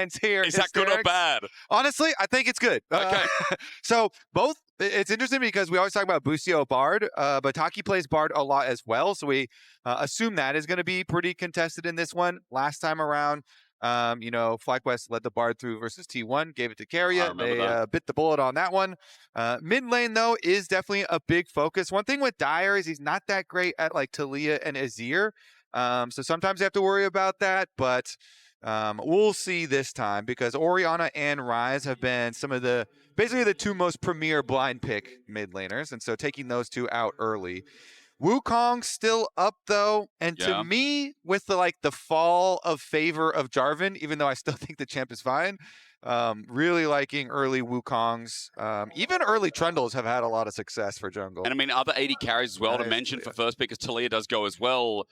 lines here. Is that good or bad? Honestly, I think it's good. Okay. So both, it's interesting because we always talk about Busio Bard, but Taki plays Bard a lot as well. So we assume that is going to be pretty contested in this one. Last time around, FlyQuest led the Bard through versus T1, gave it to Carriot. They bit the bullet on that one. Mid lane, though, is definitely a big focus. One thing with Dyer is he's not that great at like Talia and Azir. So sometimes you have to worry about that, but we'll see this time because Orianna and Ryze have been some of basically the two most premier blind pick mid laners. And so taking those two out early. Wukong still up though, and to me, with the fall of favor of Jarvan, even though I still think the champ is fine, really liking early Wukongs. Even early Trundles have had a lot of success for jungle. And I mean, other 80 carries as well to mention for first pick, as Talia does go as well.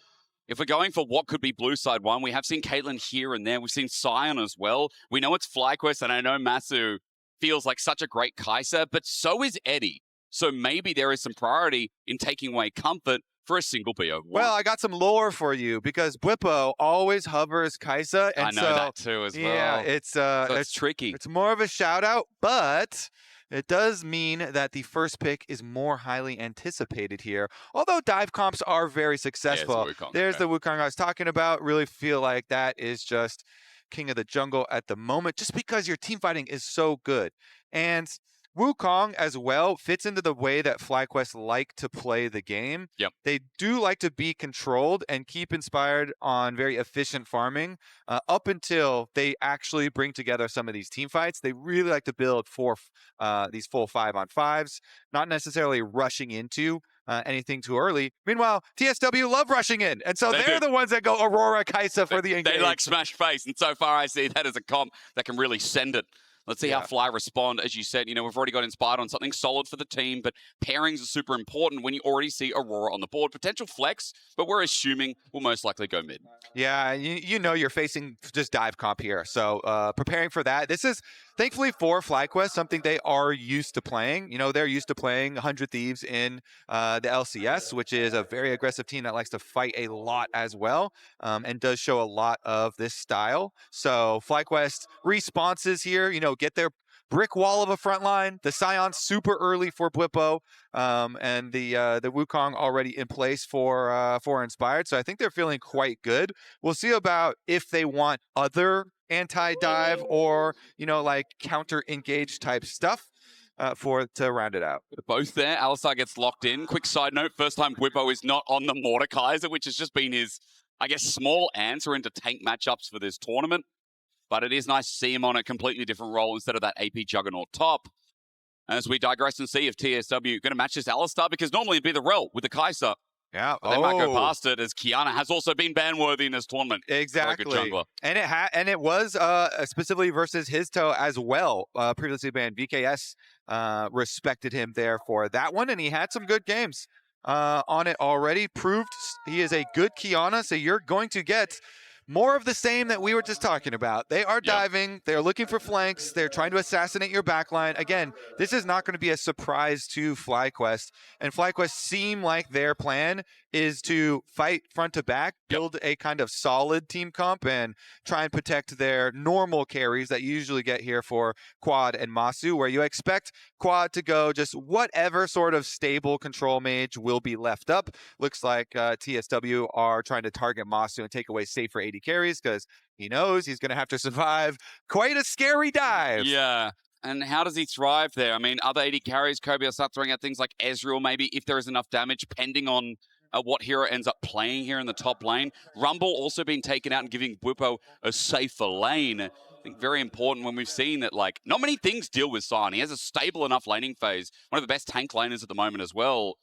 If we're going for what could be blue side one, we have seen Caitlyn here and there. We've seen Sion as well. We know it's FlyQuest, and I know Masu feels like such a great Kai'Sa, but so is Eddie. So maybe there is some priority in taking away comfort for a single BO1. Well, I got some lore for you because Bwipo always hovers Kai'Sa. And I know that too as well. Yeah, it's tricky. It's more of a shout out, but it does mean that the first pick is more highly anticipated here. Although dive comps are very successful. There's the Wukong I was talking about. Really feel like that is just king of the jungle at the moment, just because your team fighting is so good. And Wukong as well fits into the way that FlyQuest like to play the game. Yep. They do like to be controlled and keep inspired on very efficient farming up until they actually bring together some of these team fights. They really like to build for these full 5-on-5s, not necessarily rushing into anything too early. Meanwhile, TSW love rushing in, and so they're the ones that go Aurora Kai'Sa for the engage. They like smash face, and so far I see that as a comp that can really send it. Let's see how Fly respond. As you said, we've already got inspired on something solid for the team, but pairings are super important when you already see Aurora on the board. Potential flex, but we're assuming we'll most likely go mid. Yeah, you're facing just dive comp here. So preparing for that. This is, thankfully for FlyQuest, something they are used to playing. They're used to playing 100 Thieves in the LCS, which is a very aggressive team that likes to fight a lot as well, and does show a lot of this style. So FlyQuest responses here, get their brick wall of a front line. The Sion super early for Bwipo, and the Wukong already in place for Inspired. So I think they're feeling quite good. We'll see about if they want other anti-dive or counter-engage type stuff to round it out. Both there. Alistar gets locked in. Quick side note, first time Bwipo is not on the Mordekaiser, which has just been his, small answer into tank matchups for this tournament. But it is nice to see him on a completely different role instead of that AP Juggernaut top. As we digress and see if TSW going to match this Alistar, because normally it'd be the Rel with the Kai'Sa. Yeah, but they might go past it, as Kiana has also been ban-worthy in this tournament. Exactly, and it was specifically versus his toe as well. Previously banned, VKS respected him there for that one, and he had some good games on it already. Proved he is a good Kiana, so you're going to get more of the same that we were just talking about. They are diving. They're looking for flanks. They're trying to assassinate your backline. Again, this is not going to be a surprise to FlyQuest. And FlyQuest seem like their plan is to fight front to back, build a kind of solid team comp, and try and protect their normal carries that you usually get here for Quad and Masu, where you expect Quad to go just whatever sort of stable control mage will be left up. Looks like TSW are trying to target Masu and take away safer AD carries because he knows he's going to have to survive quite a scary dive. Yeah. And how does he thrive there? I mean, other AD carries, Kobe will start throwing out things like Ezreal, maybe, if there is enough damage, depending on what hero ends up playing here in the top lane. Rumble also being taken out and giving Bwipo a safer lane. I think very important when we've seen that, not many things deal with Sion. He has a stable enough laning phase, one of the best tank laners at the moment as well.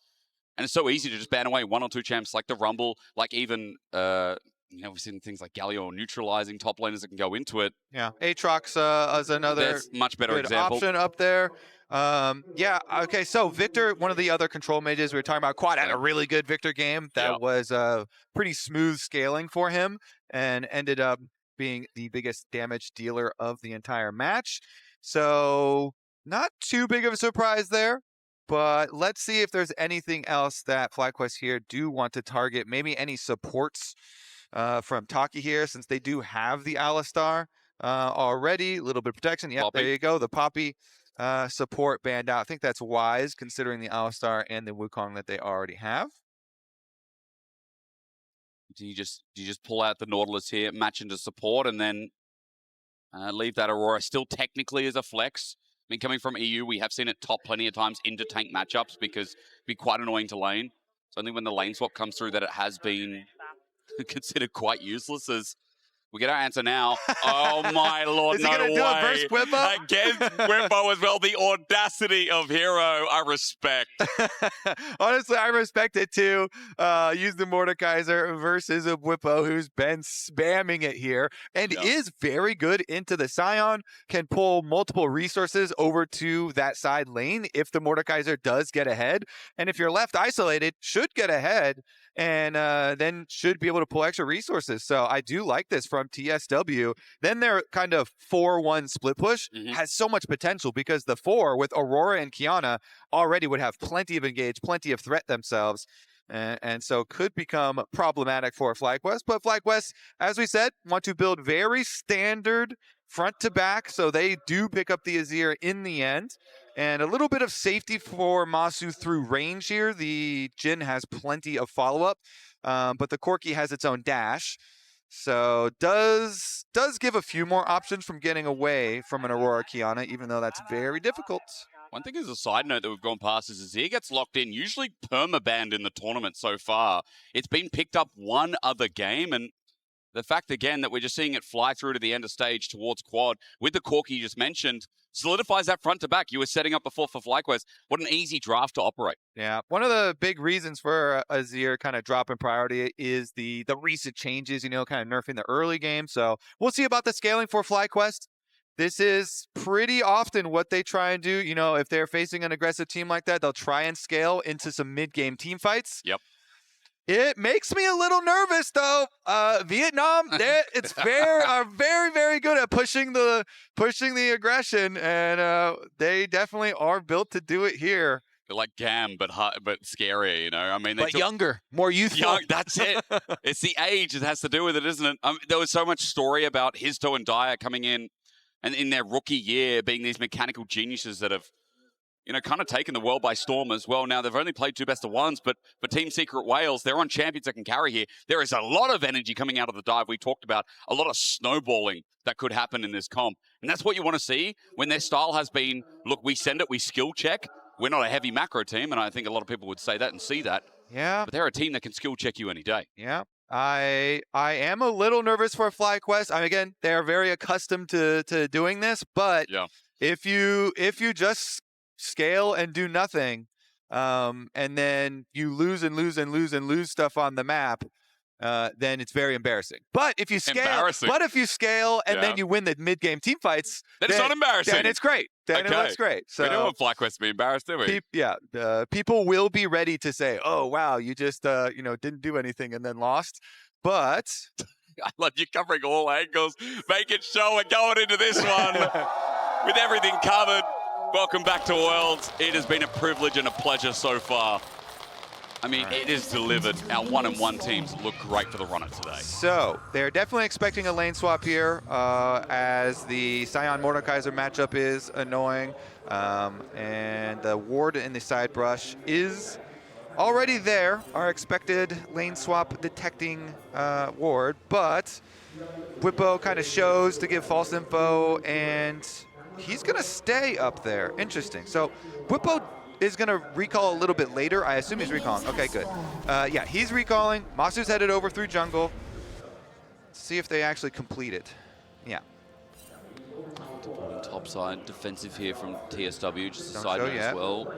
And it's so easy to just ban away one or two champs like the Rumble, like even... we've seen things like Galio neutralizing top laners that can go into it. Yeah, Aatrox is another much better example. Option up there. Okay, so Victor, one of the other control mages we were talking about, Quad had a really good Victor game that was pretty smooth scaling for him and ended up being the biggest damage dealer of the entire match. So not too big of a surprise there. But let's see if there's anything else that FlyQuest here do want to target. Maybe any supports from Taki here, since they do have the Alistar. already. A little bit of protection. Yep, Poppy. there you go. The Poppy support banned out. I think that's wise considering the Alistar and the Wukong that they already have. Do you just pull out the Nautilus here, match into support, and then leave that Aurora still technically as a flex? I mean, coming from EU, we have seen it top plenty of times into tank matchups because it'd be quite annoying to lane. It's only when the lane swap comes through that it has been considered quite useless. As we get our answer now. Oh my lord, Is he no gonna way. do it versus Whippo? Against Whippo as well. The audacity of Hero, I respect. Honestly, I respect it too. Use the Mordekaiser versus a Whippo who's been spamming it here and is very good into the Scion, can pull multiple resources over to that side lane if the Mordekaiser does get ahead. And if you're left isolated, should get ahead and then should be able to pull extra resources. So I do like this from TSW. Then their kind of 4-1 split push has so much potential because the 4 with Aurora and Kiana already would have plenty of engage, plenty of threat themselves. And so could become problematic for FlyQuest. But FlyQuest, as we said, want to build very standard front to back. So they do pick up the Azir in the end. And a little bit of safety for Masu through range here. The Jhin has plenty of follow-up, but the Corki has its own dash. So does give a few more options from getting away from an Aurora Kiana, even though that's very difficult. One thing as a side note that we've gone past is Azir gets locked in, usually perma-banned in the tournament so far. It's been picked up one other game, and the fact, again, that we're just seeing it fly through to the end of stage towards quad with the Corki you just mentioned solidifies that front to back you were setting up before for FlyQuest. What an easy draft to operate. Yeah, one of the big reasons for Azir kind of drop in priority is the recent changes, kind of nerfing the early game. So we'll see about the scaling for FlyQuest. This is pretty often what they try and do. If they're facing an aggressive team like that, they'll try and scale into some mid-game team fights. Yep. It makes me a little nervous, though. Vietnam, it's very, very good at pushing the aggression, and they definitely are built to do it here. They're like Gam, but scarier, I mean, but younger, more youthful. That's it. It's the age that has to do with it, isn't it? There was so much story about Histo and Dyer coming in, and in their rookie year being these mechanical geniuses that have, kind of taken the world by storm as well. Now, they've only played 2 best-of-1s, but for Team Secret Wales, they're on champions that can carry here. There is a lot of energy coming out of the dive. We talked about a lot of snowballing that could happen in this comp. And that's what you want to see when their style has been, look, we send it, we skill check. We're not a heavy macro team, and I think a lot of people would say that and see that. Yeah. But they're a team that can skill check you any day. Yeah. I am a little nervous for FlyQuest. Again, they're very accustomed to doing this, but if you just scale and do nothing, and then you lose and lose and lose and lose stuff on the map, then it's very embarrassing. But if you scale, and then you win the mid-game team fights, then it's not embarrassing. Then it's great. Then it looks great. So we don't want FlyQuest to be embarrassed, do we? People will be ready to say, "Oh wow, you just didn't do anything and then lost." But I love you covering all angles. Make it show we're going into this one with everything covered. Welcome back to Worlds. It has been a privilege and a pleasure so far. I mean, it is delivered. Our 1-1 teams look great for the runner today. So, they're definitely expecting a lane swap here, as the Scion Mordekaiser matchup is annoying. And the ward in the side brush is already there, our expected lane swap detecting ward. But Whippo kind of shows to give false info, and he's going to stay up there. Interesting. So, Whippo is going to recall a little bit later. I assume he's recalling. Okay, good. Yeah, he's recalling. Masu's headed over through jungle. See if they actually complete it. Yeah. Top side defensive here from TSW, just a side note as well.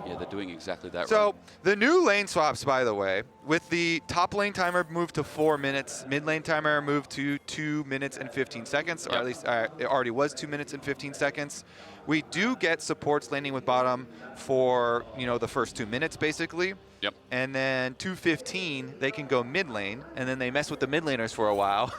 Yeah, they're doing exactly that. So the new lane swaps, by the way, with the top lane timer moved to 4 minutes, mid lane timer moved to 2 minutes and 15 seconds, or at least it already was 2 minutes and 15 seconds. We do get supports laning with bottom for, the first 2 minutes, basically. Yep. And then 2:15, they can go mid lane, and then they mess with the mid laners for a while.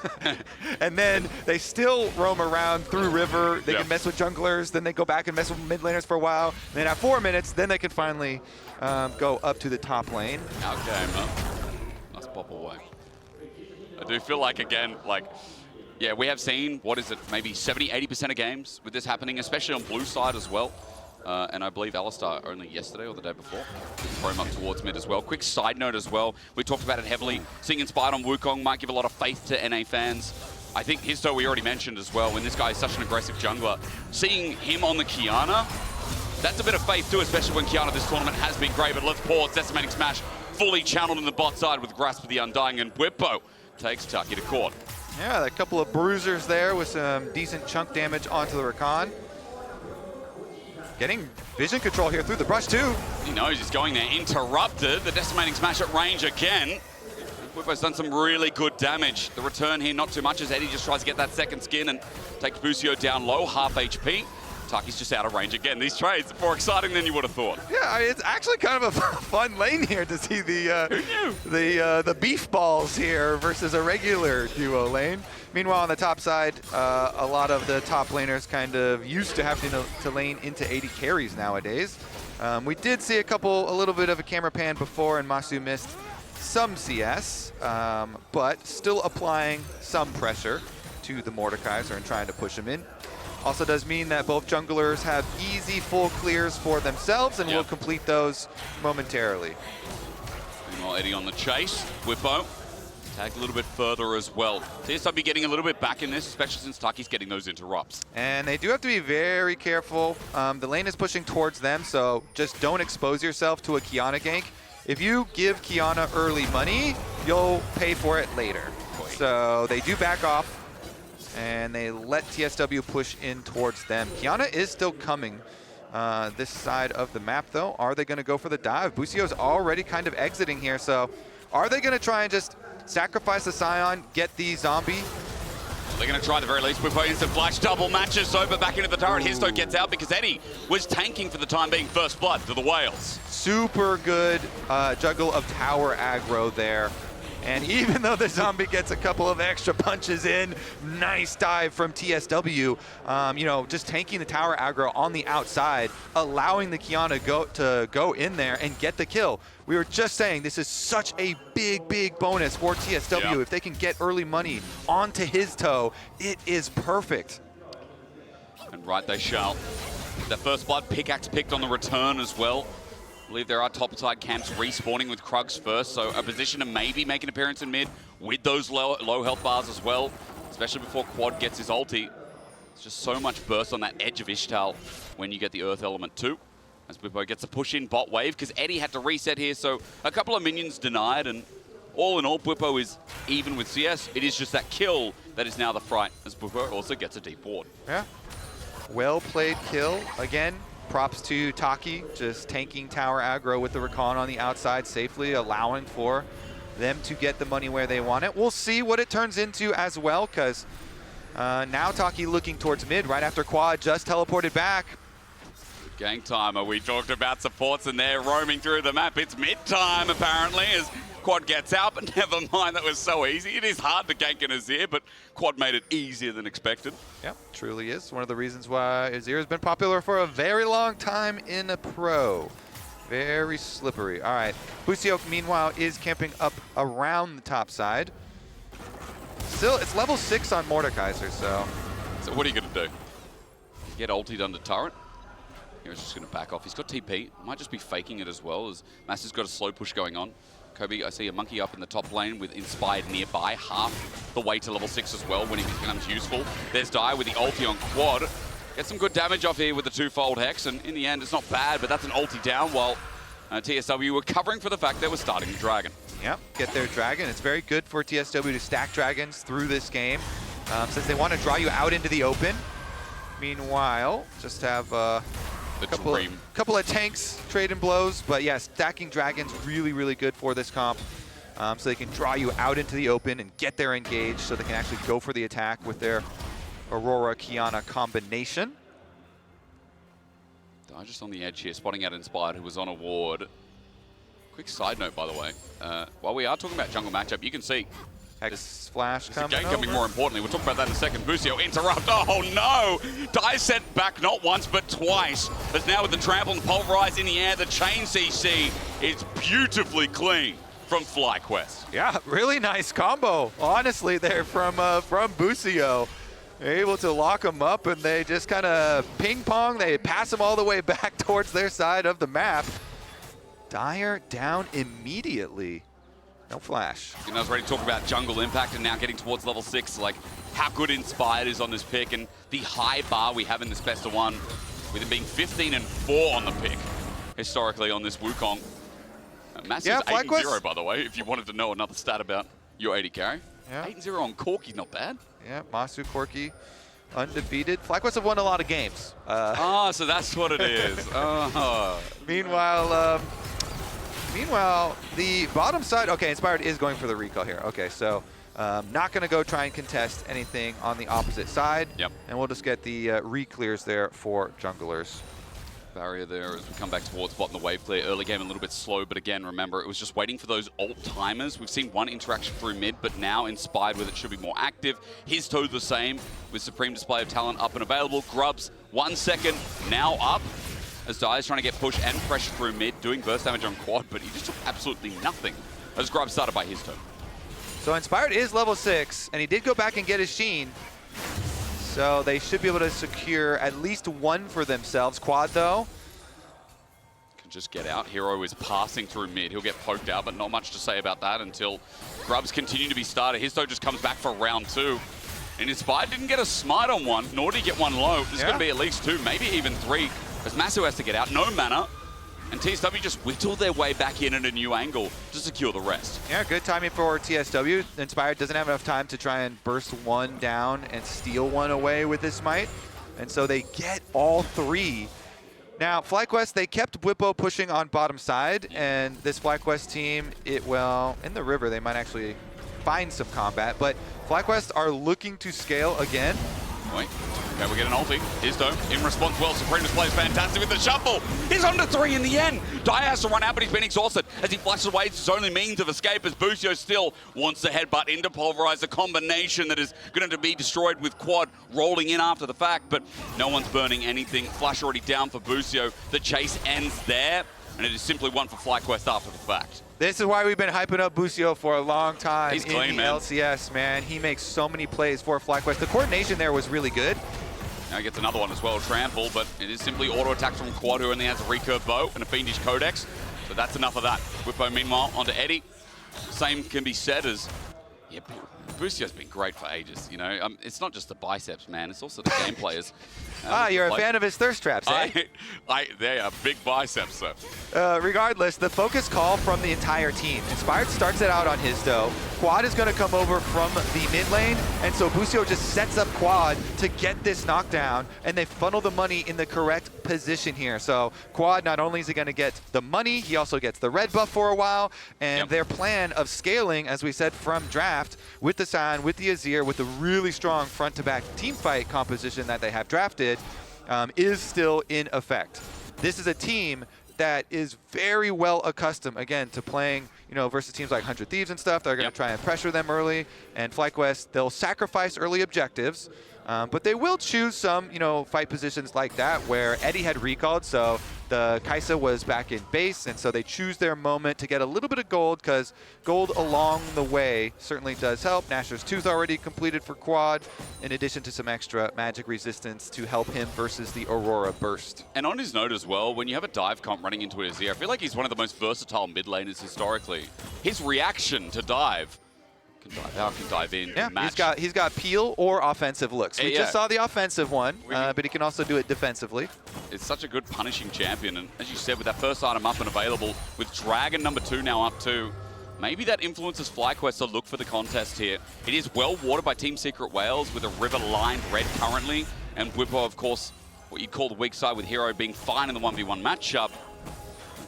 And then they still roam around through river. They can mess with junglers, then they go back and mess with mid laners for a while. And then at 4 minutes, then they can finally go up to the top lane. Out game, huh? Nice pop away. I do feel like, again, Yeah, we have seen, what is it, maybe 70-80% of games with this happening, especially on blue side as well. And I believe Alistar only yesterday or the day before. Throw him up towards mid as well. Quick side note as well, we talked about it heavily. Seeing Inspired on Wukong might give a lot of faith to NA fans. I think Histo we already mentioned as well, when this guy is such an aggressive jungler. Seeing him on the Qiyana, that's a bit of faith too, especially when Qiyana this tournament has been great. But let's pause, Decimating Smash fully channeled in the bot side with Grasp of the Undying, and Bwipo takes Taki to court. Yeah, a couple of bruisers there with some decent chunk damage onto the Rakan. Getting vision control here through the brush too. He knows he's going there, interrupted. The Decimating Smash at range again. Bwipo's done some really good damage. The return here, not too much, as Eddie just tries to get that second skin and takes Busio down low, half HP. Taki's just out of range again. These trades are more exciting than you would have thought. Yeah, it's actually kind of a fun lane here to see the beef balls here versus a regular duo lane. Meanwhile, on the top side, a lot of the top laners kind of used to having to lane into 80 carries nowadays. We did see a little bit of a camera pan before, and Masu missed some CS, but still applying some pressure to the Mordekaiser and trying to push him in. Also does mean that both junglers have easy full clears for themselves and will complete those momentarily. Meanwhile, Eddie on the chase. Bwipo tagged a little bit further as well. TSW getting a little bit back in this, especially since Taki's getting those interrupts. And they do have to be very careful. The lane is pushing towards them, so just don't expose yourself to a Qiyana gank. If you give Qiyana early money, you'll pay for it later. So they do back off, and they let TSW push in towards them. Qiyana is still coming this side of the map, though. Are they going to go for the dive? Busio's already kind of exiting here, so are they going to try and just sacrifice the Scion, get the zombie? They're going to try at the very least. We're putting some flash double matches over back into the turret. Histo gets out because Eddie was tanking for the time being first blood to the Whales. Super good juggle of tower aggro there. And even though the zombie gets a couple of extra punches in, nice dive from TSW, you know, just tanking the tower aggro on the outside, allowing the Qiyana to go in there and get the kill. We were just saying this is such a big bonus for TSW. If they can get early money onto his toe, it is perfect. And right they shall. The first blood pickaxe picked on the return as well. I believe there are topside camps respawning with Krugs first, so a position to maybe make an appearance in mid with those low health bars as well, especially before Quad gets his ulti. It's just so much burst on that edge of Ishtal when you get the Earth Element too. As Bwipo gets a push in bot wave, because Eddie had to reset here, so a couple of minions denied, and all in all, Bwipo is even with CS. It is just that kill that is now the fright, as Bwipo also gets a deep ward. Yeah, well played kill. Again, props to Taki, just tanking tower aggro with the Rakan on the outside safely, allowing for them to get the money where they want it. We'll see what it turns into as well, because now Taki looking towards mid right after Quad just teleported back. Gang timer, we talked about supports and they're roaming through the map. It's mid time apparently as Quad gets out, but never mind, that was so easy. It is hard to gank an Azir, but Quad made it easier than expected. Yep, truly is. One of the reasons why Azir has been popular for a very long time in a pro. Very slippery. All right, Busio, meanwhile, is camping up around the top side. Still, it's level 6 on Mordekaiser, so. So what are you going to do? Get ultied under turret? He's just going to back off. He's got TP. Might just be faking it as well, as Master's got a slow push going on. Kobe, I see a monkey up in the top lane with Inspired nearby, half the way to level 6 as well when he becomes useful. There's Dai with the ulti on Quad. Get some good damage off here with the twofold Hex, and in the end, it's not bad, but that's an ulti down while TSW were covering for the fact they were starting the Dragon. Yep, get their Dragon. It's very good for TSW to stack Dragons through this game, since they want to draw you out into the open. Meanwhile, just have a couple of tanks trading blows, but yeah, stacking Dragons really good for this comp, so they can draw you out into the open and get there engaged, so they can actually go for the attack with their Aurora Qiyana combination. Just on the edge here, spotting out Inspired, who was on a ward. Quick side note, by the way, while we are talking about jungle matchup, you can see Hex flash coming more importantly. We'll talk about that in a second. Busio interrupt. Oh no! Dai sent back not once but twice. As now with the trample and pulverize in the air, the chain CC is beautifully clean. from FlyQuest. Yeah, really nice combo, honestly, there from Busio. They're able to lock him up, and they just kind of ping pong. They pass him all the way back towards their side of the map. Dire down immediately. No flash. And I was ready to talk about jungle impact and now getting towards level 6, like how good Inspired is on this pick and the high bar we have in this best of 1, with it being 15-4 on the pick historically on this Wukong. Massive 8-0, by the way, if you wanted to know another stat about your 80 carry. Yeah. 8-0 on Corki, not bad. Yeah, Masu Corki, undefeated. FlyQuest have won a lot of games. So that's what it is. Meanwhile, the bottom side, okay, Inspired is going for the recall here. Okay, so not going to go try and contest anything on the opposite side. Yep. And we'll just get the re-clears there for junglers. Barrier there as we come back towards bot in the wave clear. Early game a little bit slow, but again, remember, it was just waiting for those ult timers. We've seen one interaction through mid, but now Inspired with it should be more active. His toe the same, with Supreme Display of Talent up and available. Grubs, 1 second, now up. As Dire's trying to get push and pressure through mid, doing burst damage on quad, but he just took absolutely nothing as Grub started by his toe. So Inspired is level 6, and he did go back and get his Sheen. So they should be able to secure at least one for themselves. Quad, though. Can just get out. Hero is passing through mid. He'll get poked out, but not much to say about that until Grubs continue to be started. His toe just comes back for round 2. And Inspired didn't get a smite on one, nor did he get one low. There's going to be at least 2, maybe even 3. As Masu has to get out, no mana. And TSW just whittled their way back in at a new angle to secure the rest. Yeah, good timing for TSW. Inspired doesn't have enough time to try and burst one down and steal one away with this smite. And so they get all 3. Now, FlyQuest, they kept Bwipo pushing on bottom side. And this FlyQuest team, well, in the river, they might actually find some combat. But FlyQuest are looking to scale again. Wait. Okay, we get an ulti. Izdo in response well. Supreme Display is fantastic with the shuffle. He's under 3 in the end. Dire has to run out, but he's been exhausted as he flashes away. It's his only means of escape as Busio still wants to headbutt into Pulverize, a combination that is going to be destroyed with Quad rolling in after the fact, but no one's burning anything. Flash already down for Busio. The chase ends there, and it is simply one for FlyQuest after the fact. This is why we've been hyping up Busio for a long time. He's clean, in the man. LCS, man. He makes so many plays for FlyQuest. The coordination there was really good. Now he gets another one as well, Trample, but it is simply auto attacks from Quad, who only has a recurve bow and a Fiendish Codex. So that's enough of that. Whippo, meanwhile, onto Eddie. Same can be said as, yeah, Busio's been great for ages, you know. It's not just the biceps, man. It's also the game players. You're a fan of his thirst traps, eh? They are big biceps, sir. Regardless, the focus call from the entire team. Inspired starts it out on his dough. Quad is going to come over from the mid lane, and so Busio just sets up Quad to get this knockdown, and they funnel the money in the correct position here. So Quad, not only is he going to get the money, he also gets the red buff for a while, and their plan of scaling, as we said from draft, with the Sion, with the Azir, with the really strong front-to-back team fight composition that they have drafted, is still in effect. This is a team that is very well accustomed, again, to playing, you know, versus teams like 100 Thieves and stuff. They're going to try and pressure them early. And FlyQuest, they'll sacrifice early objectives, but they will choose some, you know, fight positions like that where Eddie had recalled, so the Kaisa was back in base, and so they choose their moment to get a little bit of gold, because gold along the way certainly does help. Nashor's Tooth already completed for Quad, in addition to some extra magic resistance to help him versus the Aurora Burst. And on his note as well, when you have a dive comp running into Azir, I feel like he's one of the most versatile mid laners historically. His reaction to dive, can dive in, yeah, match. he's got peel or offensive looks. We just saw the offensive one, but he can also do it defensively. It's such a good punishing champion, and as you said, with that first item up and available, with Dragon number 2 now up too, maybe that influences FlyQuest to look for the contest here. It is well watered by Team Secret Whales with a river lined red currently, and Whippo, of course, what you'd call the weak side with Hero being fine in the 1v1 matchup.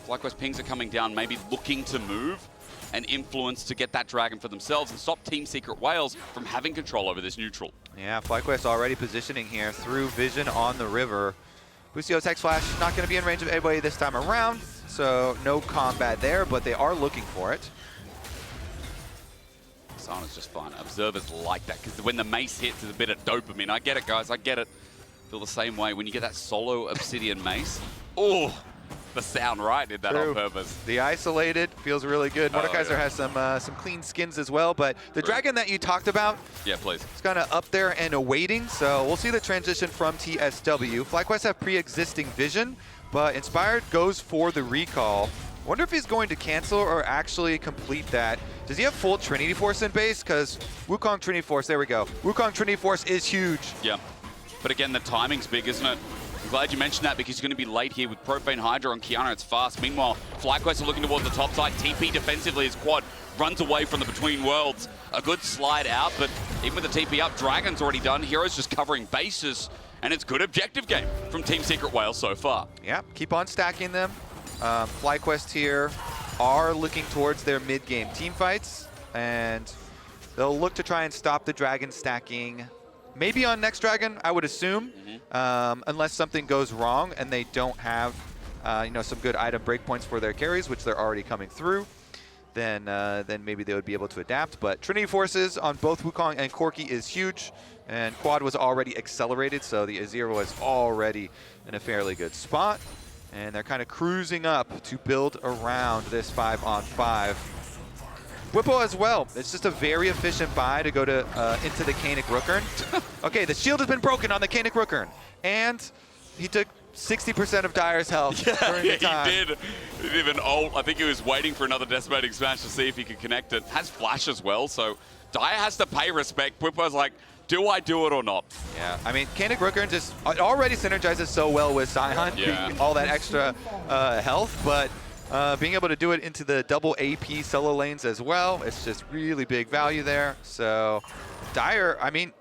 FlyQuest pings are coming down, maybe looking to move and influence to get that Dragon for themselves and stop Team Secret Whales from having control over this neutral. Yeah, FlyQuest already positioning here through vision on the river. Busio's Hex Flash not going to be in range of anybody this time around, so no combat there, but they are looking for it. Sana's just fine. Observers like that, because when the mace hits, there's a bit of dopamine. I get it, guys, I get it. Feel the same way when you get that solo Obsidian mace. Oh, the sound right, did that on purpose. The isolated feels really good. Mordekaiser has some clean skins as well, but the dragon that you talked about, yeah, please, it's kind of up there and awaiting, so we'll see the transition from TSW. FlyQuest have pre-existing vision, but Inspired goes for the recall. Wonder if he's going to cancel or actually complete that. Does he have full Trinity Force in base? Because Wukong Trinity Force, there we go. Wukong Trinity Force is huge. Yeah, but again, the timing's big, isn't it? I'm glad you mentioned that because he's going to be late here with Profane Hydra on Kiana. It's fast. Meanwhile, FlyQuest are looking towards the top side. TP defensively as Quad runs away from the Between Worlds. A good slide out, but even with the TP up, Dragon's already done. Hero's just covering bases, and it's good objective game from Team Secret Whale so far. Yeah, keep on stacking them. FlyQuest here are looking towards their mid-game team fights, and they'll look to try and stop the Dragon stacking. Maybe on next Dragon, I would assume, unless something goes wrong and they don't have, some good item breakpoints for their carries, which they're already coming through. Then maybe they would be able to adapt. But Trinity Forces on both Wukong and Corki is huge, and Quad was already accelerated, so the Azir was already in a fairly good spot. And they're kind of cruising up to build around this 5-on-5. Whippo as well. It's just a very efficient buy to go to into the Kanik Rookern. Okay, the shield has been broken on the Kanik Rookern, and he took 60% of Dire's health during the time. He did. He didn't even ult. I think he was waiting for another decimating smash to see if he could connect it. Has flash as well, so Dire has to pay respect. Whippo's like, do I do it or not? Yeah, I mean, Kanik Rookern just already synergizes so well with Sion, all that extra health, but being able to do it into the double AP solo lanes as well, it's just really big value there. So Dire, I mean,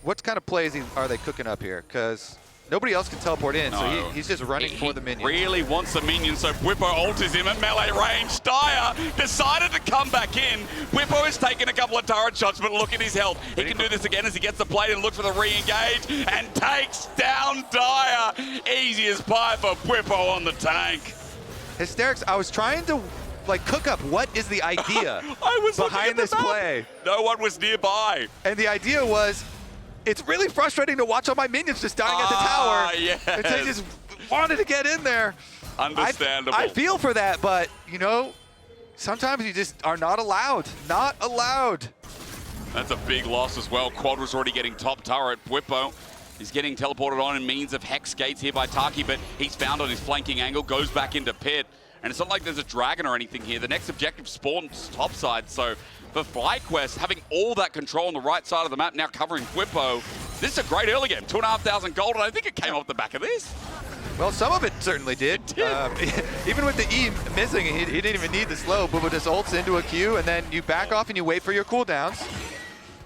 what kind of plays are they cooking up here? Because nobody else can teleport in, so he's just running for the minion. He really wants the minion, so Whippo ults him at melee range. Dire decided to come back in. Whippo has taken a couple of turret shots, but look at his health. He can do this again as he gets the plate and looks for the re-engage and takes down Dire. Easy as pie for Whippo on the tank. Hysterics, I was trying to cook up what is the idea behind this play. No one was nearby. And the idea was, it's really frustrating to watch all my minions just dying at the tower. Yes. And they just wanted to get in there. Understandable. I feel for that, but, sometimes you just are not allowed. Not allowed. That's a big loss as well. Quad was already getting top turret. Whippo is getting teleported on in means of Hex Gates here by Taki, but he's found on his flanking angle, goes back into pit. And it's not like there's a dragon or anything here. The next objective spawns topside, so for FlyQuest, having all that control on the right side of the map, now covering Whippo, this is a great early game. 2,500 gold, and I think it came off the back of this. Well, some of it certainly did. Even with the E missing, he didn't even need the slow. Bubba just ults into a Q, and then you back off and you wait for your cooldowns.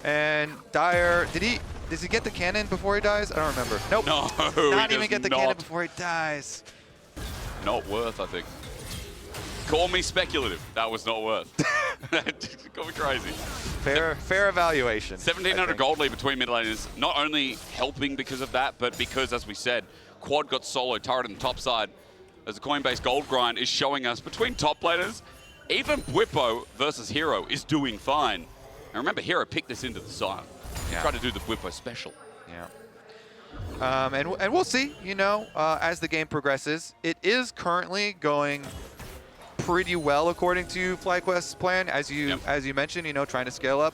And Dire, does he get the cannon before he dies? I don't remember. Nope. No, not even get the cannon before he dies. Not worth, I think. Call me speculative. That was not worth. Got me crazy. Fair evaluation. 1,700 gold lead between mid laners. Not only helping because of that, but because, as we said, Quad got solo turret on the top side. As the Coinbase gold grind is showing us between top laners, even Whippo versus Hero is doing fine. And remember, Hero picked this into the side. Try to do the Whippo special. Yeah. And we'll see, as the game progresses. It is currently going pretty well according to FlyQuest's plan, as you mentioned, trying to scale up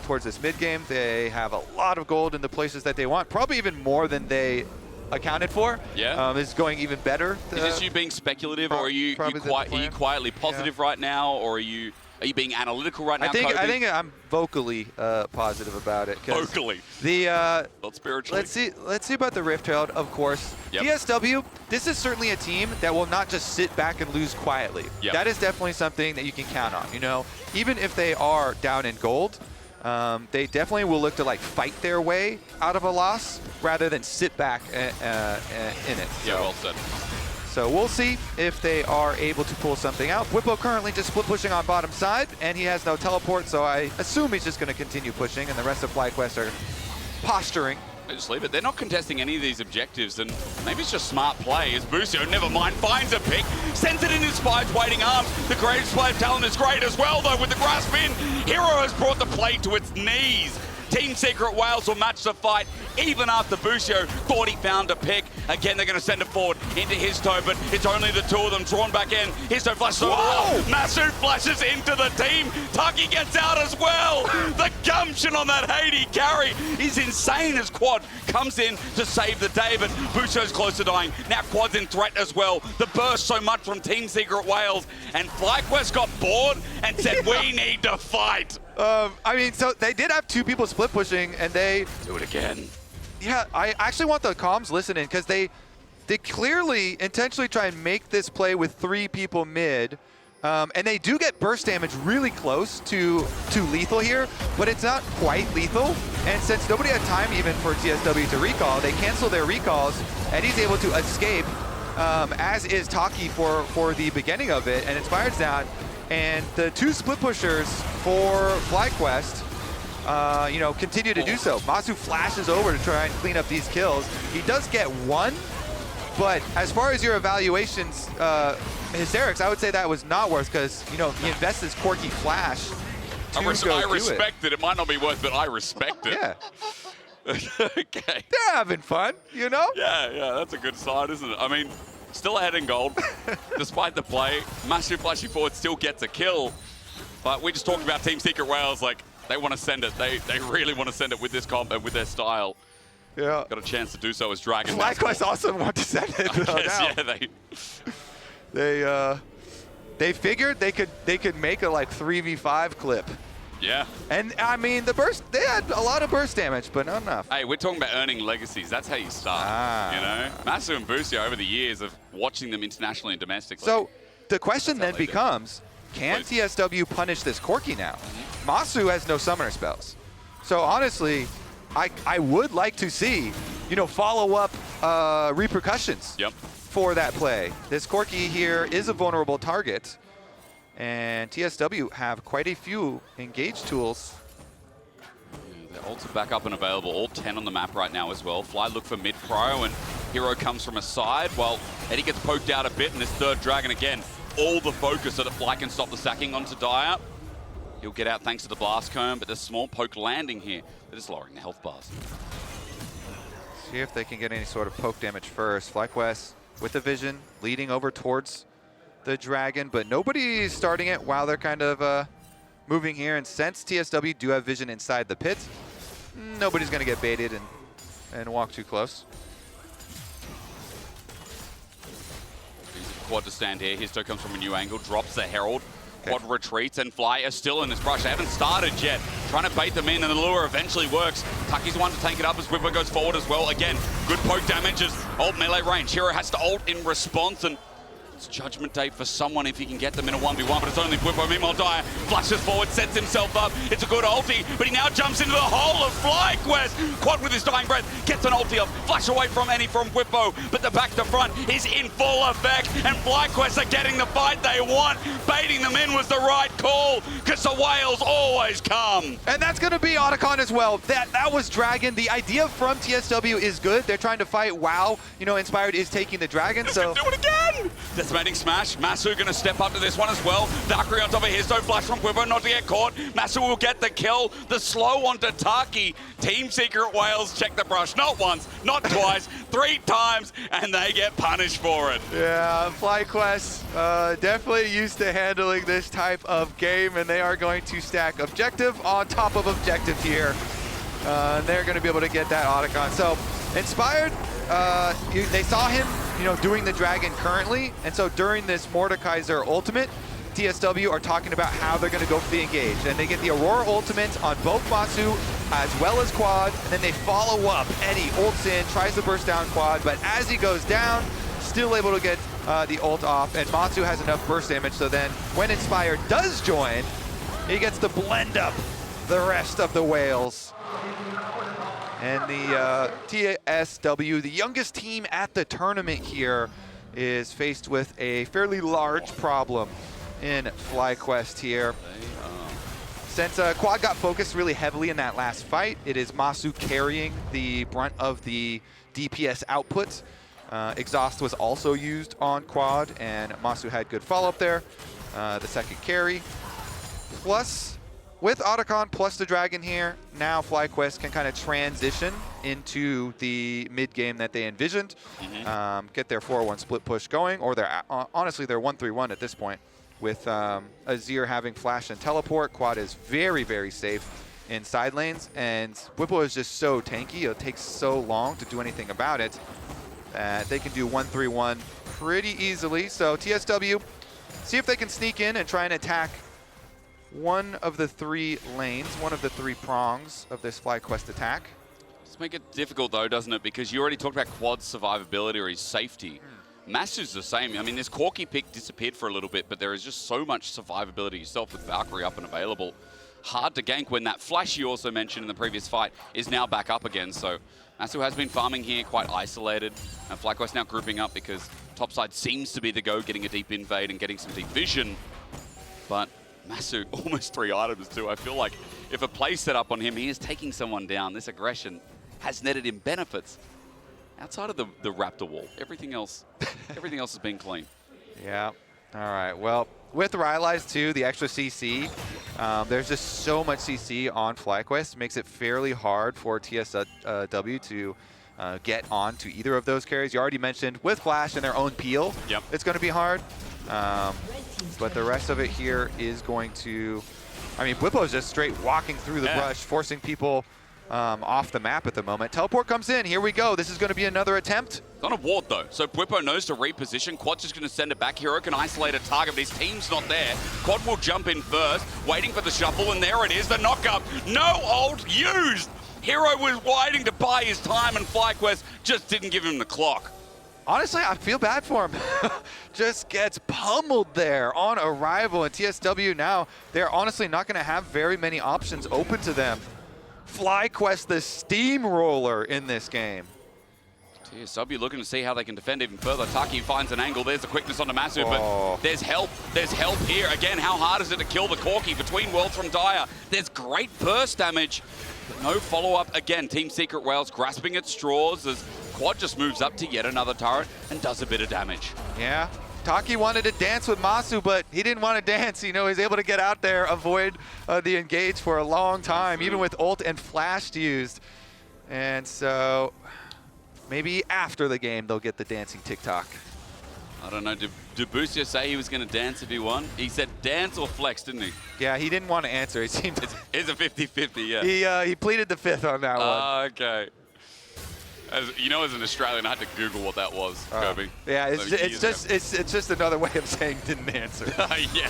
towards this mid game. They have a lot of gold in the places that they want, probably even more than they accounted for. It's going even better. Is this you being speculative, or are you quietly positive right now, or are you being analytical right now? I think I'm vocally positive about it. Vocally. Not spiritually. Let's see about the Rift Herald, of course. TSW, this is certainly a team that will not just sit back and lose quietly. That is definitely something that you can count on. Even if they are down in gold, they definitely will look to fight their way out of a loss rather than sit back in it. Well said. So we'll see if they are able to pull something out. Whippo currently just split pushing on bottom side, and he has no teleport, so I assume he's just going to continue pushing, and the rest of FlyQuest are posturing. Just leave it. They're not contesting any of these objectives, and maybe it's just smart play as Busio, never mind, finds a pick, sends it in his Spide's waiting arms. The great display of talent is great as well, though, with the grasp in. Hero has brought the plate to its knees. Team Secret Wales will match the fight even after Busio thought he found a pick. Again, they're going to send it forward into Histo, but it's only the two of them drawn back in. Histo flashes over the wall. Masu flashes into the team. Taki gets out as well. The gumption on that Haiti carry is insane as Quad comes in to save the day, but Busio's close to dying. Now Quad's in threat as well. The burst so much from Team Secret Wales, and FlyQuest got bored and said, we need to fight. I mean, so they did have two people split pushing, and they do it again. Yeah, I actually want the comms listening, because they clearly intentionally try and make this play with three people mid, and they do get burst damage really close to lethal here, but it's not quite lethal. And since nobody had time even for TSW to recall, they cancel their recalls, and he's able to escape, as is Taki for the beginning of it, and Inspired's down. And the two split pushers for FlyQuest, continue to do so. Masu flashes over to try and clean up these kills. He does get one, but as far as your evaluations, Hysterics, I would say that was not worth, because, he invests his quirky flash to I respect it. It might not be worth, but I respect it. Yeah. Okay. They're having fun, Yeah, that's a good sign, isn't it? I mean, still ahead in gold, despite the play. Masu flashing forward still gets a kill, but we just talked about Team Secret Wales, like, they want to send it. They really want to send it with this comp and with their style. Yeah. Got a chance to do so as Dragon. FlyQuest also want to send it. They figured they could make a like 3v5 clip. Yeah. And I mean, the burst, they had a lot of burst damage, but not enough. Hey, we're talking about earning legacies. That's how you start. Masu and Busio over the years of watching them internationally and domestically. So the question then becomes, can TSW punish this Corki now? Masu has no summoner spells. So honestly, I would like to see, follow-up repercussions for that play. This Corki here is a vulnerable target, and TSW have quite a few engage tools. Their ults are back up and available, all 10 on the map right now as well. Fly look for mid-cryo, and Hero comes from a side, while Eddie gets poked out a bit, and this third Dragon again, all the focus so that Fly can stop the sacking onto Dire. He'll get out thanks to the blast cone, but there's small poke landing here. They're just lowering the health bars. See if they can get any sort of poke damage first. FlyQuest with the vision, leading over towards the Dragon, but nobody's starting it while they're kind of moving here. And since TSW do have vision inside the pit, nobody's going to get baited and walk too close. Quad to stand here. Histo comes from a new angle, drops the Herald. Quad retreats, and Fly are still in this brush. They haven't started yet. Trying to bait them in, and the lure eventually works. Taki's the one to take it up as Whipper goes forward as well. Again, good poke damage as ult melee range. Hero has to ult in response, and it's Judgment Day for someone if he can get them in a 1v1, but it's only Whippo. Meanwhile, Dire flashes forward, sets himself up. It's a good ulti, but he now jumps into the hole of FlyQuest. Quad with his dying breath gets an ulti off. Flash away from Annie from Whippo, but the back to front is in full effect, and FlyQuest are getting the fight they want. Baiting them in was the right call, because the whales always come. And that's going to be Otacon as well. That was Dragon. The idea from TSW is good. They're trying to fight WoW. Inspired is taking the Dragon, so... Do it again! Decimating smash. Masu going to step up to this one as well. Valkyrie on top of Histo. Flash from Quiver, not to get caught. Masu will get the kill. The slow onto Taki. Team Secret Wales check the brush. Not once, not twice, 3 times, and they get punished for it. Yeah, FlyQuest definitely used to handling this type of game, and they are going to stack objective on top of objective here. They're going to be able to get that Otacon. So, Inspired, they saw him, doing the Dragon currently, and so during this Mordekaiser ultimate, TSW are talking about how they're going to go for the engage. And they get the Aurora ultimate on both Masu as well as Quad, and then they follow up. Eddie ults in, tries to burst down Quad, but as he goes down, still able to get the ult off, and Masu has enough burst damage, so then when Inspired does join, he gets to blend up the rest of the whales. And the TSW, the youngest team at the tournament here, is faced with a fairly large problem in FlyQuest here. Since Quad got focused really heavily in that last fight, it is Masu carrying the brunt of the DPS output. Exhaust was also used on Quad, and Masu had good follow-up there. The second carry. Plus, with Otacon plus the Dragon here, now FlyQuest can kind of transition into the mid game that they envisioned, get their 4-1 split push going, or they're honestly they're 1-3-1 at this point. With Azir having flash and teleport, Quad is very, very safe in side lanes, and Whipple is just so tanky. It takes so long to do anything about it that they can do 1-3-1 pretty easily. So TSW, see if they can sneak in and try and attack one of the 3 lanes, one of the 3 prongs of this FlyQuest attack. Just make it difficult though, doesn't it? Because you already talked about Quad's survivability or his safety. Masu's the same. I mean, this Corki pick disappeared for a little bit, but there is just so much survivability yourself with Valkyrie up and available. Hard to gank when that flash you also mentioned in the previous fight is now back up again. So Masu has been farming here, quite isolated. And FlyQuest now grouping up because topside seems to be the go, getting a deep invade and getting some deep vision. But Masu, almost 3 items too. I feel like if a play set up on him, he is taking someone down. This aggression has netted him benefits. Outside of the Raptor wall, everything else has been clean. Yeah. All right. Well, with Rylai's too, the extra CC, there's just so much CC on FlyQuest. Makes it fairly hard for TSW to get onto either of those carries. You already mentioned with Flash and their own peel, it's going to be hard. But the rest of it here is going to... I mean, Bwipo's just straight walking through the brush, forcing people off the map at the moment. Teleport comes in. Here we go. This is going to be another attempt. It's on a ward, though, so Bwipo knows to reposition. Quad's just going to send it back. Hero can isolate a target, but his team's not there. Quad will jump in first, waiting for the shuffle, and there it is, the knockup. No ult used! Hero was waiting to buy his time, and FlyQuest just didn't give him the clock. Honestly, I feel bad for him. Just gets pummeled there on arrival, and TSW now, they're honestly not going to have very many options open to them. FlyQuest, the steamroller in this game. TSW looking to see how they can defend even further. Taki finds an angle. There's the quickness onto Massive, but there's help. There's help here. Again, how hard is it to kill the Corki between worlds from Dire? There's great burst damage, but no follow-up. Again, Team Secret Whales grasping at straws as Quad just moves up to yet another turret and does a bit of damage. Yeah. Taki wanted to dance with Masu, but he didn't want to dance. You know, he's able to get out there, avoid the engage for a long time, even with ult and flash used. And so maybe after the game, they'll get the dancing TikTok. I don't know. Did Boostia say he was going to dance if he won? He said dance or flex, didn't he? Yeah, he didn't want to answer. It seemed it's a 50-50, yeah. He pleaded the fifth on that one. Okay. You know, as an Australian, I had to Google what that was, Kirby. Yeah, it's just another way of saying didn't answer. Yeah.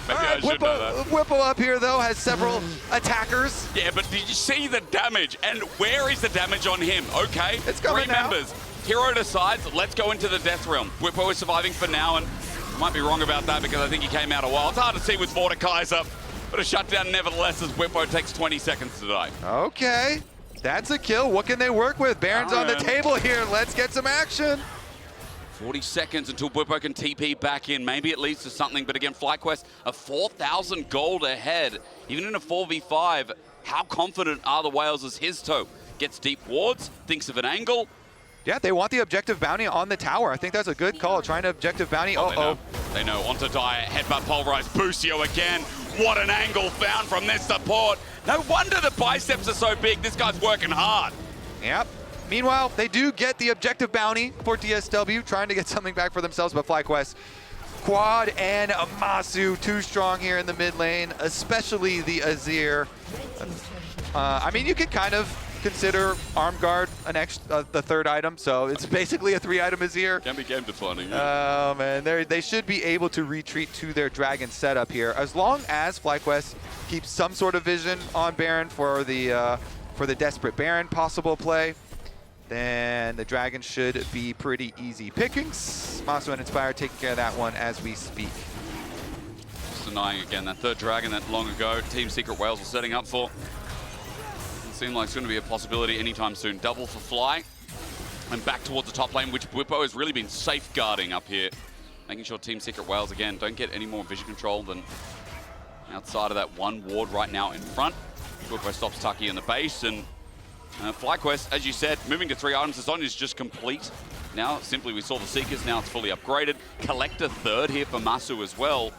Maybe I should know that. Whippo up here, though, has several attackers. Yeah, but did you see the damage? And where is the damage on him? Okay, it's coming 3 members. Hero decides, let's go into the Death Realm. Whippo is surviving for now, and I might be wrong about that because I think he came out a while. It's hard to see with Mordekaiser, but a shutdown nevertheless as Whippo takes 20 seconds to die. Okay. That's a kill. What can they work with? Baron's on the table here. Let's get some action. 40 seconds until Bwipo can TP back in. Maybe it leads to something, but again, FlyQuest, a 4,000 gold ahead. Even in a 4v5, how confident are the Whales as his toe gets deep wards, thinks of an angle. Yeah, they want the objective bounty on the tower. I think that's a good call, trying to objective bounty. They know. Onto Dire, headbutt pulverized, Busio again. What an angle found from this support. No wonder the biceps are so big. This guy's working hard. Yep. Meanwhile, they do get the objective bounty for TSW, trying to get something back for themselves, but FlyQuest, Quad and Masu too strong here in the mid lane, especially the Azir. I mean, you could kind of consider Arm Guard the third item, so it's basically a 3-item Azir. Can be game defining. Oh man, they should be able to retreat to their Dragon setup here, as long as FlyQuest keeps some sort of vision on Baron for the desperate Baron possible play. Then the Dragon should be pretty easy pickings. Masu and Inspire taking care of that one as we speak. Just denying again that third Dragon that long ago Team Secret Whales were setting up for. Seem like it's going to be a possibility anytime soon. Double for Fly, and back towards the top lane, which Bwipo has really been safeguarding up here. Making sure Team Secret Whales, again, don't get any more vision control than outside of that one ward right now in front. Bwipo stops Taki in the base, and FlyQuest, as you said, moving to 3 items. The zone is just complete. Now, simply we saw the Seekers, now it's fully upgraded. Collector third here for Masu as well.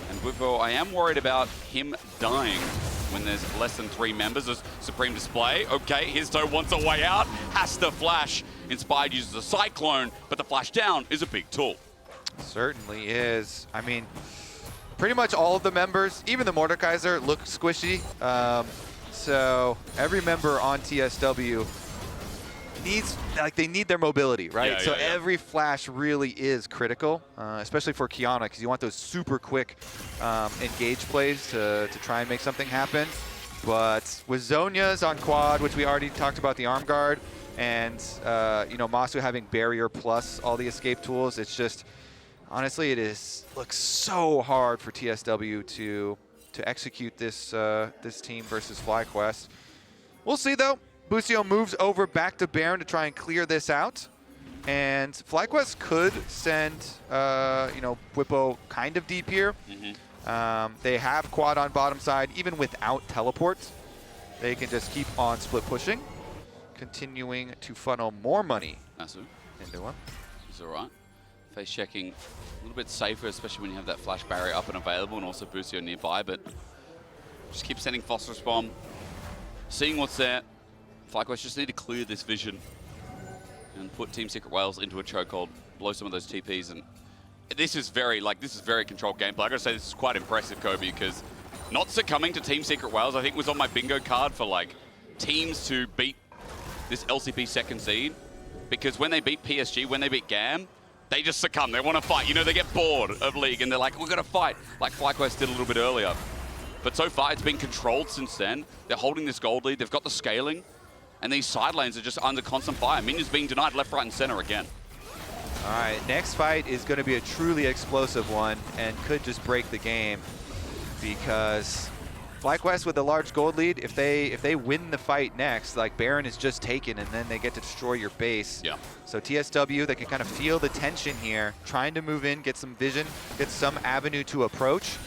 And Whippo, I am worried about him dying when there's less than 3 members. There's Supreme Display. Okay, his toe wants a way out. Has to flash. Inspired uses a Cyclone, but the flash down is a big tool. Certainly is. I mean, pretty much all of the members, even the Mordekaiser, look squishy. So every member on TSW needs, like, they need their mobility, right? Yeah, so yeah, yeah. every flash really is critical, especially for Kiana, because you want those super quick engage plays to try and make something happen. But with Zhonya's on quad, which we already talked about, the arm guard, and you know, Masu having barrier plus all the escape tools, it's just, honestly, looks so hard for TSW to execute this this team versus FlyQuest. We'll see though. Busio moves over back to Baron to try and clear this out, and FlyQuest could send you know, Whippo kind of deep here. They have quad on bottom side, even without teleports. They can just keep on split pushing, continuing to funnel more money Masu. into him. He's all right. Face checking a little bit safer, especially when you have that flash barrier up and available, and also Busio nearby, but just keep sending Phosphorus Bomb, seeing what's there. FlyQuest just need to clear this vision and put Team Secret Whales into a chokehold, blow some of those TPs, and this is very controlled gameplay. I gotta say, this is quite impressive, Kobe, because not succumbing to Team Secret Whales, I think, was on my bingo card for, like, teams to beat this LCP second seed, because when they beat PSG, when they beat GAM, they just succumb. They want to fight. You know, they get bored of League and they're like, we're going to fight, like FlyQuest did a little bit earlier. But so far, it's been controlled since then. They're holding this gold lead. They've got the scaling. And these side lanes are just under constant fire. Minions being denied left, right, and center again. All right, next fight is going to be a truly explosive one and could just break the game, because FlyQuest with a large gold lead, if they win the fight next, like, Baron is just taken and then they get to destroy your base. Yeah. So TSW, they can kind of feel the tension here, trying to move in, get some vision, get some avenue to approach.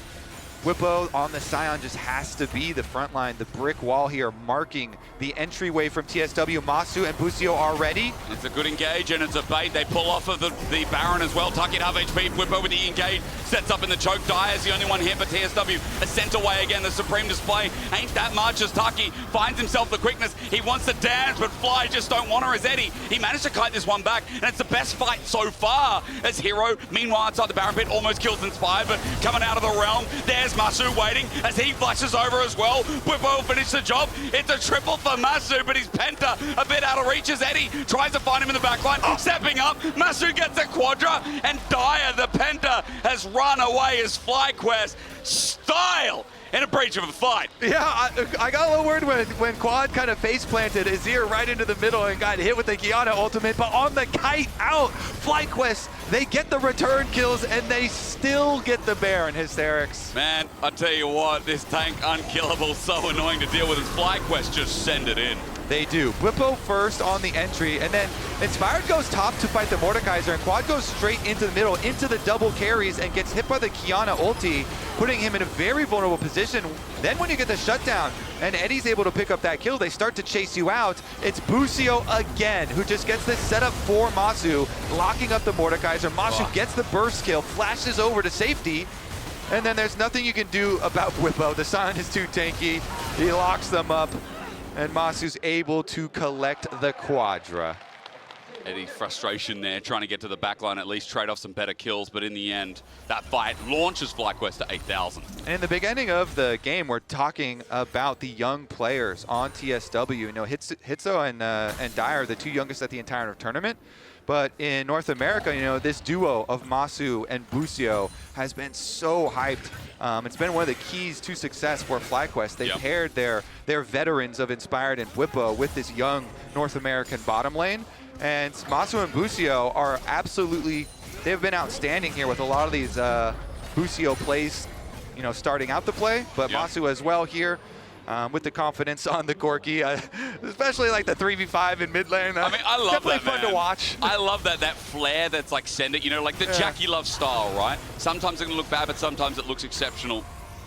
Whippo on the Scion just has to be the front line, the brick wall here, marking the entryway from TSW. Masu and Busio are ready. It's a good engage, and it's a bait. They pull off of the Baron as well. Tucky at half HP. Whippo with the engage. Sets up in the choke. Dyer is the only one here for TSW. A sent away again. The Supreme Display ain't that much as Tucky finds himself the quickness. He wants to dance, but Fly just don't want her as Eddie. He managed to kite this one back, and it's the best fight so far as Hero. Meanwhile, outside the Baron pit, almost kills Inspired, but coming out of the realm, there's Masu waiting as he flashes over as well. Whippo will finish the job. It's a triple for Masu, but he's Penta a bit out of reach as Eddie tries to find him in the backline. Stepping up, Masu gets a Quadra, and Dyer, the Penta, has run away as FlyQuest style in a breach of a fight. Yeah, I got a little worried when Quad kind of face planted Azir right into the middle and got hit with the Kiana ultimate, but on the kite out, FlyQuest, they get the return kills and they still get the Baron. Hysterics. Man, I tell you what, this tank unkillable, so annoying to deal with as FlyQuest just send it in. They do. Whippo first on the entry, and then Inspired goes top to fight the Mordekaiser, and Quad goes straight into the middle, into the double carries, and gets hit by the Kiana ulti, putting him in a very vulnerable position. Then when you get the shutdown, and Eddie's able to pick up that kill, they start to chase you out. It's Busio again, who just gets this set up for Masu, locking up the Mordekaiser. Masu gets the burst kill, flashes over to safety, and then there's nothing you can do about Whippo. The Scion is too tanky. He locks them up. And Masu's able to collect the Quadra. Eddie's frustration there, trying to get to the backline, at least trade off some better kills, but in the end, that fight launches FlyQuest to 8,000. And in the beginning of the game, we're talking about the young players on TSW. You know, Hitso and Dyer, the two youngest at the entire tournament. But in North America, you know, this duo of Masu and Busio has been so hyped. It's been one of the keys to success for FlyQuest. They paired their veterans of Inspired and Whippo with this young North American bottom lane. And Masu and Busio are absolutely, they've been outstanding here with a lot of these Busio plays, you know, starting out the play, but Masu as well here. With the confidence on the Corki, especially like the 3v5 in mid lane. I mean, I love definitely that, fun to watch. I love that flair that's like send it, you know, like the Jackie Love style, right? Sometimes it's going to look bad, but sometimes it looks exceptional.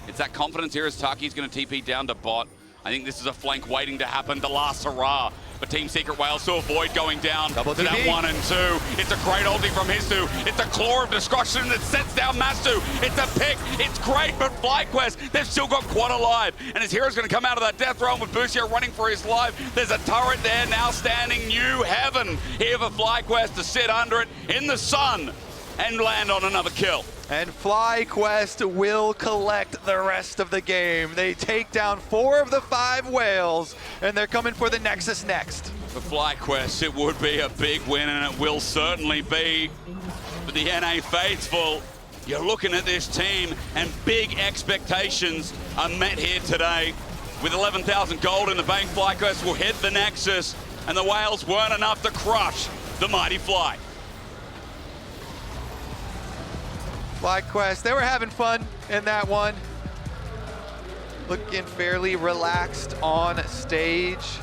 It's that confidence here as Taki's going to TP down to bot. I think this is a flank waiting to happen. The last hurrah. But Team Secret Wales to avoid going down Double to that TP. 1 and 2. It's a great ulti from Hisu. It's a claw of destruction that sets down Mastu. It's a pick. It's great, but FlyQuest, they've still got quad alive. And his hero's going to come out of that death realm with Busio running for his life. There's a turret there now standing new heaven here for FlyQuest to sit under it in the sun and land on another kill. And FlyQuest will collect the rest of the game. They take down 4 of the 5 whales, and they're coming for the Nexus next. For FlyQuest, it would be a big win, and it will certainly be. For the NA faithful, you're looking at this team, and big expectations are met here today. With 11,000 gold in the bank, FlyQuest will hit the Nexus, and the whales weren't enough to crush the mighty Fly. FlyQuest, they were having fun in that one. Looking fairly relaxed on stage.